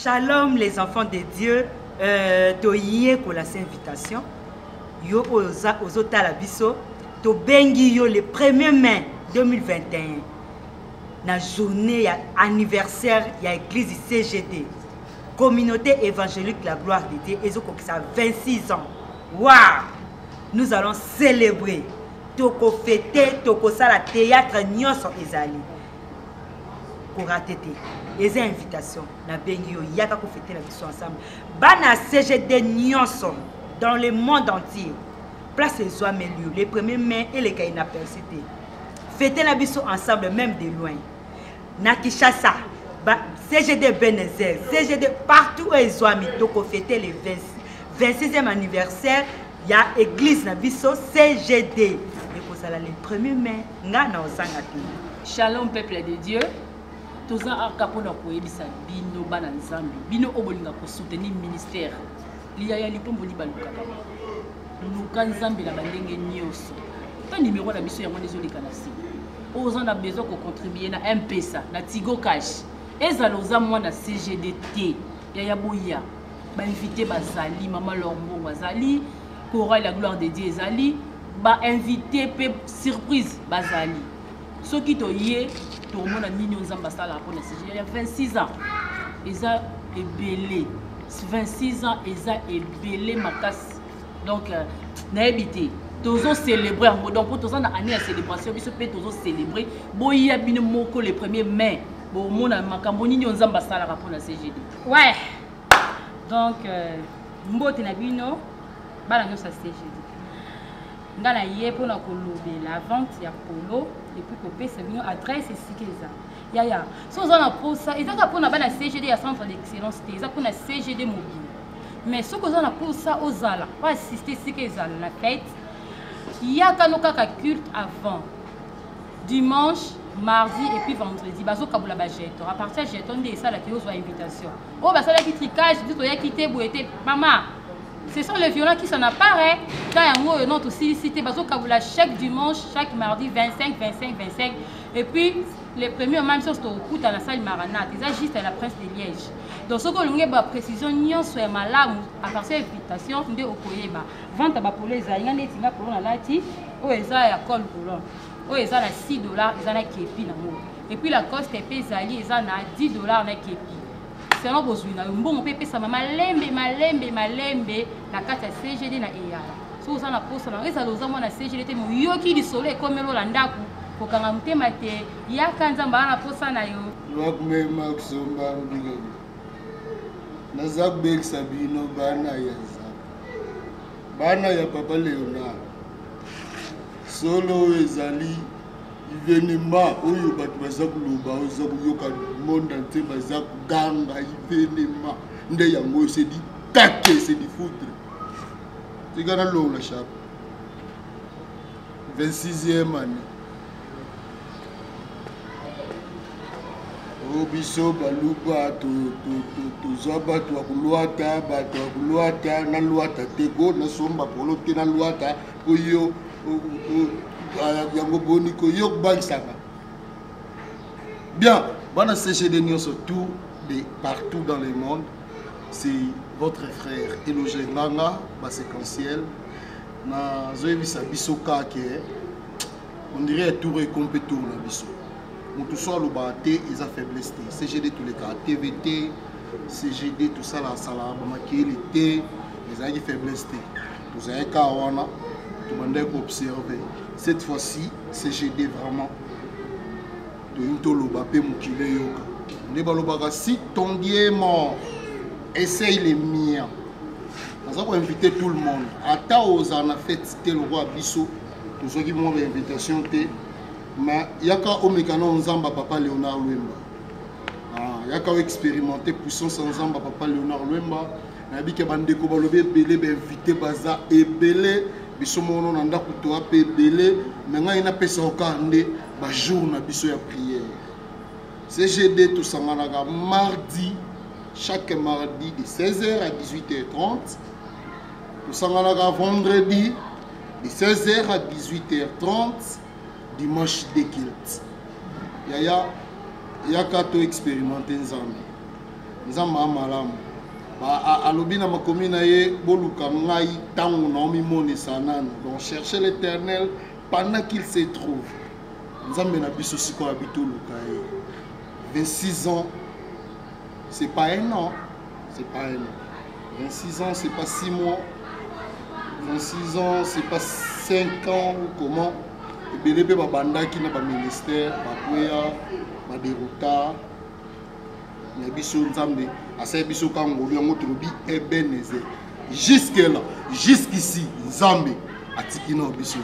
Shalom les enfants de Dieu. Toyé pour la invitation. Yo aux Otalabiso. To bengi yo le 1er mai 2021. La journée anniversaire de l'église CGD. Communauté évangélique la gloire de Dieu. Et ça 26 ans. Waouh! Nous allons célébrer. Toko fêter, toko sala théâtre nyonso ezali. Koratete. Les invitations. Na bengi yo yaka ko fêter la mission ensemble. Bana CGD nyonso dans le monde entier. Place les soins lieu, les 1er mai et les Kaina Persité. Fêter la mission ensemble même de loin. Na Kinshasa, CGD Benezer, CGD partout où ils ont mis. Donc on fêter le 26e anniversaire. Il y a l'église na biso CGD. Et pour ça le 1er mai, nga na osangati. Shalom peuple de Dieu. Tous en arcapona pour ebisa bino bana nzambi. Bino obolinga pour soutenir ministère. Il y a lipombo li baluka. Luka nzambi la bandenge nyoso. Pas numéro la biso ya mwana ezolika na si. Aux en a besoin de contribuer na M-Pesa, na Tigo Cash. Et ça nous a moins na CGDT. Yaya Bouya. Ba invité Bazali, Maman Lormo Bazali, Cora la gloire de Dieu Zali. Ba invité pe surprise Bazali. Ce qui to yé, tout le monde a mis nos ambassadeurs pour la CGD. Il y a 26 ans. Ils ont ébélé. 26 ans, ils ont ébélé ma casse. Donc, n'a habité. Tous ont célébré en mode. Donc, pour tous en année à célébration, ils se peut tous célébrer. Boy, a bien moko le 1er mai. Bon, mon amacamboni ni on zambasala rapport la CGD. Ouais. Donc, mbote na bino, bala nyo sa CGD. Ngana yé pour na kolobe la vente ya polo et puis kopé c'est bino adresse et sikeza. Yaya. So on a pour ça, ils ont pour na bana CGD ya centre d'excellence, ils ont pour na CGD mobile. Mais ce que on a pour ça aux ala, pas assister sikeza la fête. Il y a un culte avant. Dimanche, mardi et puis vendredi. Bazo kabula bajeto. À partir de jeton de ça la qui aux invitation. Oh bah ça la qui tricage, dit to ya quitter boité. Maman, ce sont les violents qui s'en apparaissent. Quand il y a un mot non aussi cité bazo kabula chaque dimanche, chaque mardi 25 25 25 et puis les premiers même chose au coup dans la salle Maranatha. Ils ont juste à la Prince de Liège. Donc ce que l'on a précision nion soit malade à partir de l'invitation de okoyeba. Vente à pour les aïens des tinga pour la lati. Oh ils ont à col pour oh ils ont à $6 ils ont à képi na mo. Et puis la coste est pesali ils ont à $10 na képi. C'est un besoin na bon on peut payer ça malembe la carte CGD na eyala. So ça na poste na ils ont na CGD mo yoki di soleil comme lo landaku. Pour quand on te mate ya kanzamba na poste na yo. Wakme maksomba biga. Nazak bek sabino bana ya bana ya papa Léonard solo ezali événement oyo batu baza kuluba oza kuyoka monde entier baza kuganga événement nde yango c'est dit taquer c'est dit foutre c'est gana lo la chape 26e année biso baluka tozwa bato ya koluata na luata teko na somba polo te na luata oyo yango boni ko yo bansaka bien bana CGD nyonso tout de partout dans le monde c'est votre frère Eloge Nganga ba séquentiel na zoyebisa biso kake on dirait tout récompétour na biso. Tout ça, le bâté, ils ont faiblesse. CGD, tous les cas, TVT, CGD, tout ça, la salle, les thé, ils ont faiblesse. Tout ça, on a observer. Cette fois-ci, CGD vraiment. Si ton Dieu est mort, essaye les miens. Nous avons invité tout le monde. Attends, on a fait le roi Bissot. Tous ceux qui m'ont l'invitation. Mais il y a qu'à Omekano Nzamba papa Léonard Luemba. Il y a qu'à expérimenter puissance Nzamba papa Léonard Luemba. Il y a que bandeko balobe belé invité baza et belé bisomono nanda kutoa pe belé mais nga ina pesa okande ba jour na biso ya prière. CGD tout sanganaka mardi chaque mardi de 16h à 18h30. Tout sanganaka vendredi de 16h à 18h30. Dimanche de kilt. Yaya, yaka to expérimenter Nzambi. nzamba malamu alobi na makomi na ye boluka ngai tango na omimonisa nano. Donc chercher l'Éternel pendant qu'il se trouve. Nzambe na biso siko habito luka ye. 26 ans, c'est pas un an, c'est pas un an. 26 ans, c'est pas 6 mois. 26 ans, c'est pas 5 ans ou comment. Et bien, les banda qui n'a pas ministère, pas dérouta, mais biso nzambe, asa biso kango bi ngo trobi Ebenezer. Jusque là, jusqu'ici, nzambe atiki na biso.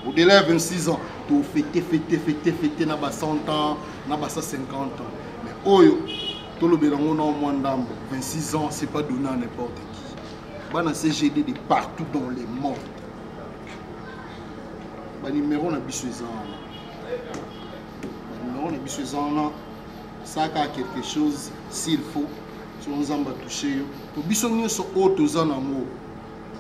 Au-delà de 26 ans, tu fêter na ba 100 ans, na ba 50 ans. Mais oyo tout le bérango na moins d'ambo. 26 ans, c'est pas donné à n'importe qui. Bana CGD de partout dans le monde. Ba numéro na biso ezana. Numéro na biso ezana. Ça a quelque chose s'il faut. Si on zamba toucher yo. To biso nyoso o tozana ngo.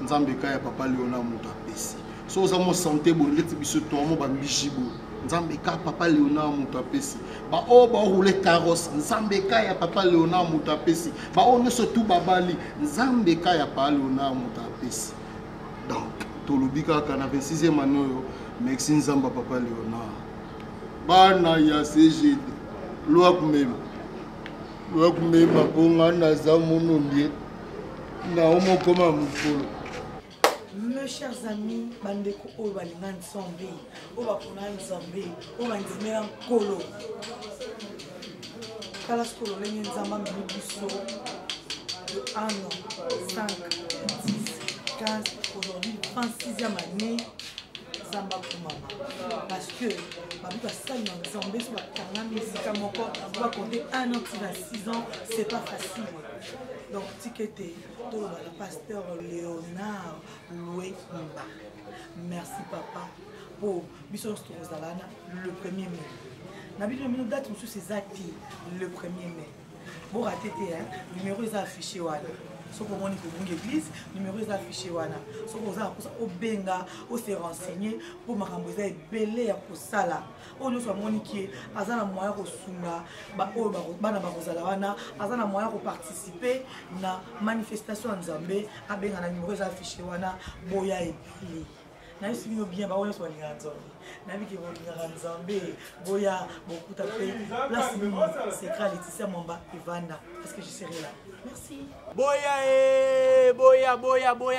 Nzambe kaya papa Léonard Moutapesi. So ozamo santé bon leti biso to mo ba mbijibo. Nzambe ka papa Léonard Moutapesi. Ba o ba rouler carrosse. Nzambe ka ya papa Léonard Moutapesi. Ba o ne surtout babali. Nzambe ka ya papa Léonard Moutapesi. Donc tolobika kana 26e année yo merci Nzamba papa Léonard. Bana ya CGD. Loak même bonga na zamono ndie. Na omo koma mukolo. Mes chers amis, bandeko oyo balinga nzambe, oyo bakona nzambe, oyo bandimela nkolo. Kala skolo lenge nzamba meni biso de 1 an, 5, 10, 15, aujourd'hui 26e année, Zamba Kumama. Parce que, babi sali na nzambe, so bakanga misika moko, on va compter 1 an, 6 ans, c'est pas facile. Donc, tiqueté, tout le pasteur Léonard Loué Mba. Merci papa pour Bisson Strozalana le 1er mai. Nabi le date monsieur c'est Zati le 1er mai. Bon raté numéro est affiché voilà. So pour mon église, numéro est affiché voilà. So pour ça au benga, au se renseigner pour makambo za belé pour ça là. On nous soit moniqué, azana moyen ko sunga, ba o bana ba kozala wana, azana moyen ko participer na manifestation nzambe, abenga na numéro est affiché wana, boya et puis. Na yesi bino bien ba oyo so linga nzambe. Na biki bo linga nzambe, boya beaucoup tapé. Place mimi secret Laetitia Mwamba Evanda parce que je serai là. Merci. Boya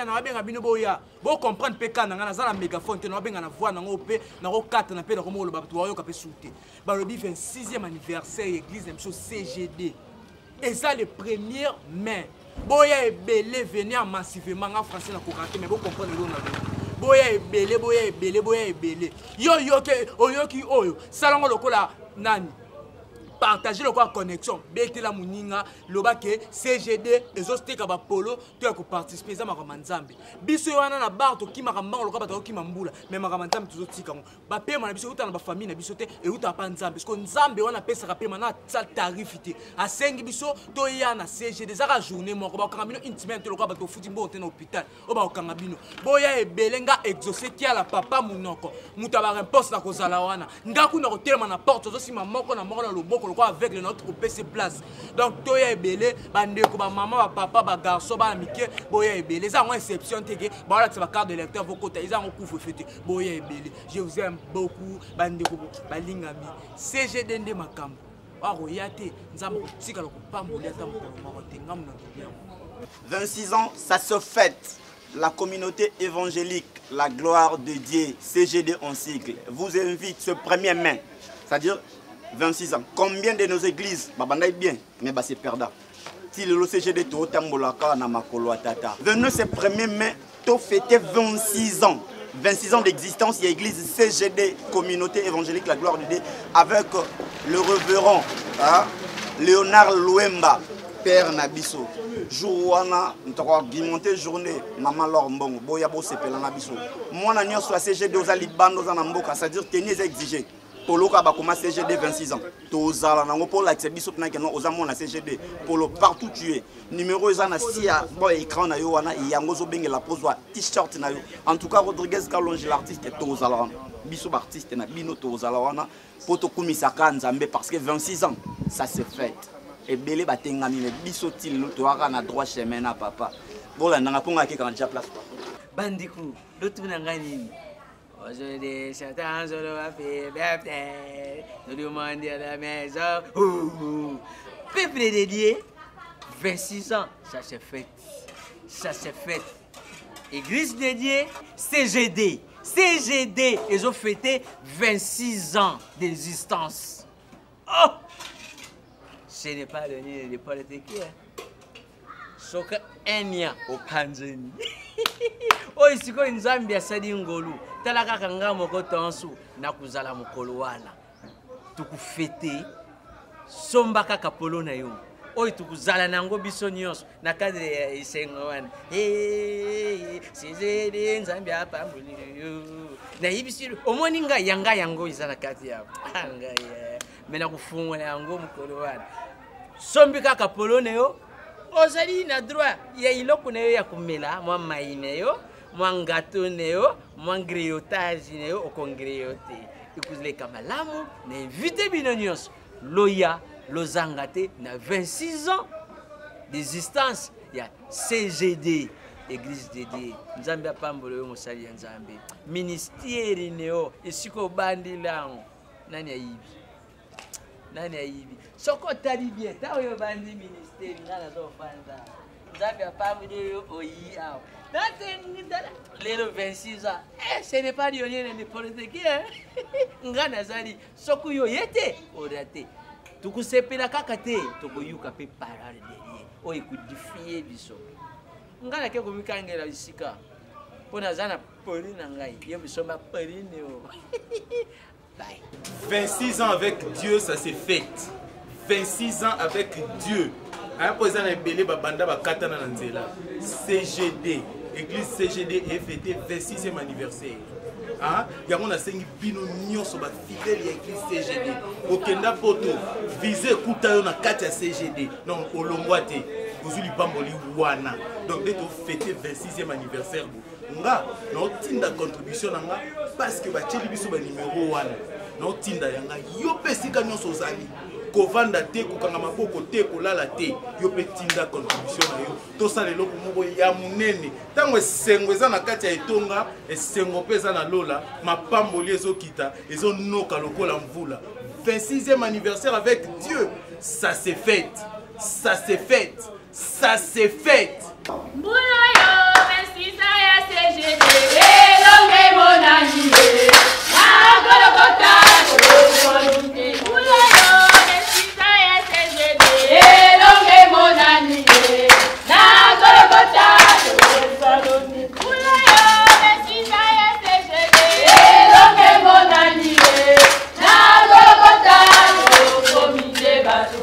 na benga bino boya. Bo comprendre peka na ngana za la mégaphone te na benga na voix na ngope na ko kata na pe na ko mo lo ba to yo ka pe souté. Ba le 26e anniversaire église de CGD. Et ça le 1er mai. Boya et belé venir massivement en français na ko rater mais bo comprendre lo na. Boya ebele yo ke oyoki oyo salongo lokola nani partager le quoi connexion bete la muninga loba ke CGD ezosteka ba polo to ko participer za makamanzambe biso wana na bar to kimaka mbango lokola bato kimambula mais makamanzambe tuzotika ngo ba pema na biso uta na ba famille na biso te e uta pa nzambe parce que nzambe wana pesa ka pema na sa tarifité asengi biso to ya na CGD za ka journée moko ba kanga bino intimate lokola bato futi mbo te na hôpital o ba kanga bino boya ebelenga exaucer ti ala papa munoko mutaba réponse na kozala wana ngaku na ko telema na porte zo sima moko na loboko avec notre PC place. Donc toya ebele bandeko ba maman ba papa ba garçon ba mike boya ebele ça une exception teke ba la ba carte de lecteur vos côtés ils ont couvre fêté boya ebele je vous aime beaucoup bandeko balingami CGD nde makambo ba royate nzamba tika lo pambolia tambo ko ngam na bien. 26 ans ça se fête. La communauté évangélique, la gloire de Dieu, CGD en sigle, vous invite ce 1er mai, c'est-à-dire 26 ans. Combien de nos églises babandai bien, mais c'est perdant. Si le CGD to tambolaka na makolo atata. Venez ce 1er mai, to fêter 26 ans. 26 ans d'existence, il y a l'église CGD, communauté évangélique, la gloire de Dieu, avec le révérend Léonard Louemba, Père Nabiso. Jour wana, nous avons journée, maman Laure Mbongo, boya bo sepela Nabiso. Moi, na nyo soit CGD aux alibans, aux anamboka, c'est-à-dire tenez exigé. Toloka ba commence CGD 26 ans. Tozala nango pour la biso na ke no ozamo na CGD pour le partout tuer. Numéro ezana sia bon écran na yo wana yango zo benga la pose t-shirt na yo. En tout cas Rodriguez Kalonge l'artiste tozala biso artiste na bino tozala wana poto kumisa ka nzambe parce que 26 ans ça se fête. ebele batengami mais biso tilo toaka na droit chemin na papa bola nanga ponga ke quand déjà place bandiku lotuna ngani aujourd'hui Satan solo va faire birthday nous demandons à la maison peuple de Dieu 26 ans ça se fait église de Dieu CGD ils ont fêté 26 ans d'existence. Oh, ce n'est pas le nid de politique. Soka enya opanzeni. Oh, isiko nzambi asadi ngolu. Talaka kanga moko tonsu na kuzala mokolo wana. Tukufete somba kaka polo na yo. Oy tukuzala nango biso nyonso na cadre ya isengo wana sizeli nzambi apambuli yo na yibisiru omoni nga yanga yango izana kati ya anga ye mena kufunga yango mukolo wana sombi kaka polone yo ozali na droit ya iloko na yo ya kumela mwa maine yo mwa ngato ne yo mwa griotage ne yo okongriote ikuzile kamalamu na invite bino nyonso loya Lozangate na 26 ans d'existence. Il y a CGD, Église de Dieu. Nzambe apambolo yo mosali ya Nzambe. Ministère neo isiko bandi lango. Nani aibi. Soko tali bien. Ta yo bandi ministère ngana zo fanda. Nzambe apambolo yo oyi ao. Lelo 26 ans. Ce n'est pas lionel de politique. Ngana zali soko yo yete orate. Tukusepela kakate tokoyuka pe parole derrière oyi kudifie biso ngala ke komikangela bisika pona zana poli na ngai ye biso ma poli neo. Bye. 26 ans avec Dieu ça s'est fait. 26 ans avec Dieu. Après ça na belé babanda bakatana na nzela. CGD, église CGD est fêté 26e anniversaire. Ah, yango na sengi bino nyonso ba fidèle ya église CGD. Okenda poto viser kuta yo na kati ya CGD. Non, olongwa te. Bozuli bamboli wana. Donc dès to fêter 26e anniversaire nga na otinda contribution nga parce que ba tcheli biso ba numéro wana. Na otinda yanga yo pesika nyonso zali. Kovanda te kokanga maboko te kolala te yo pe tinda contribution na yo to sala eloko moko ya munene tango esengo eza na kati ya etonga esengo pe eza na lola mapamboli ezokita ezonoka lokola mvula 26e anniversaire avec Dieu ça s'est fait Mbula yo 26 ans ya CGD elonge monani na Golgotha Mbula yo 26 ans ya CGD elonge monani na Golgotha Mbula yo 26 ans ya CGD elonge monani na Golgotha komite bato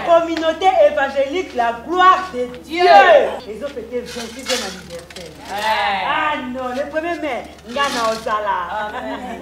Communauté évangélique, la gloire de Dieu. Ils ont fêté 26e anniversaire. Ah non, le premier mai, Ngana Ozala.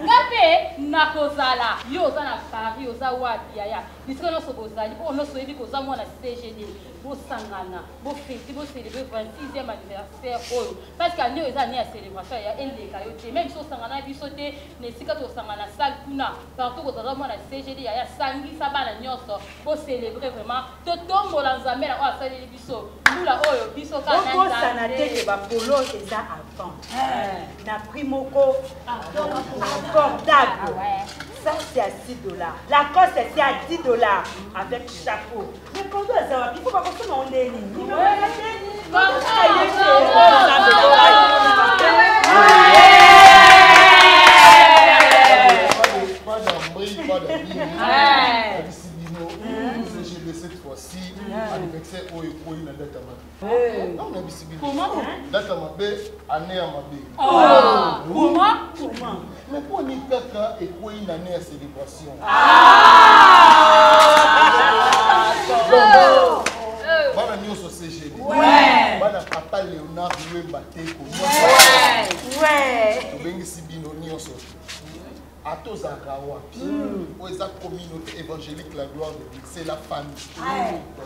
Ngape nakozala yo oza na Paris oza wapi yaya bisika nyonso bozali mpo nyonso oyebi koza mwana CGD bosangana bofeti bocelebre 26e anniversaire oyo parce que ane oyo eza ane ya célébration ya eleka yo te même so osangana biso te na esika tosangana sale kuna partout kozala mwana CGD yaya sangisa bana nyonso bocelebre vraiment totombola nzambe na oyo asaleli biso mbula oyo biso okosana te ke bapolo eza avant na prix moko abordable. Ça c'est à 6 $. La coste c'est à 10 $ avec chapeau. Mais quand il faut pas qu'on se mette en ligne. Cette fois-ci, anniversaire au na data mabe. Non, on a bisibili. Comment? Data mabe, année à mabe. Oh, comment? Mais pour ni kaka et quoi une année à célébration. Bana nyonso CGD. Bana papa Léonard Luemba Teko. Tobengisi bino nyonso. Atozaka wapi. Oza communauté évangélique la gloire de Dieu, c'est la famille.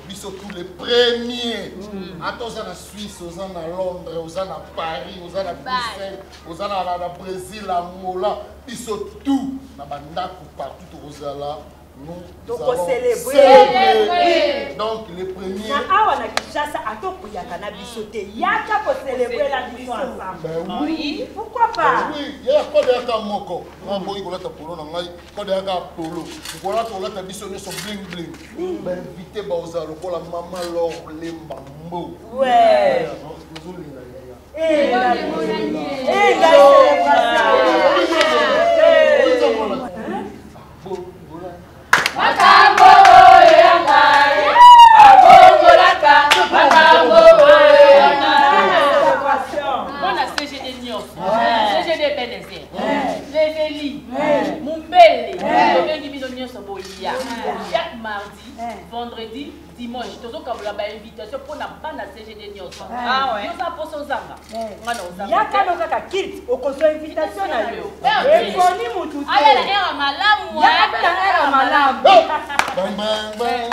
Biso tous les premiers. Atoza na Suisse, oza na Londres, oza na Paris, oza na Bruxelles, oza na Brésil, Angola, biso tout na bandako partout ozala. Nous allons célébrer. Donc les premiers. Awa na Kinshasa atoko ya cannabis sauté. Yaka pour célébrer la vie ensemble. Ben oui. Pourquoi pas? Oui, il y a quoi de moko. On boy ko la polo na ngai, ko de ka polo. Ko la to la ta biso ne so bling bling. Ben invité ba ozalo ko la mama lor lemba mbo. Ouais. Chaque mardi, vendredi, dimanche, tous les cas la invitation pour la bande CGD Nyonso. Ah ouais. Nous avons posé aux anga. Ya kano kaka kit okozo invitation na yo. Ekoni mutu. Aya la era malamu. Ya la era malamu. Bang bang bang.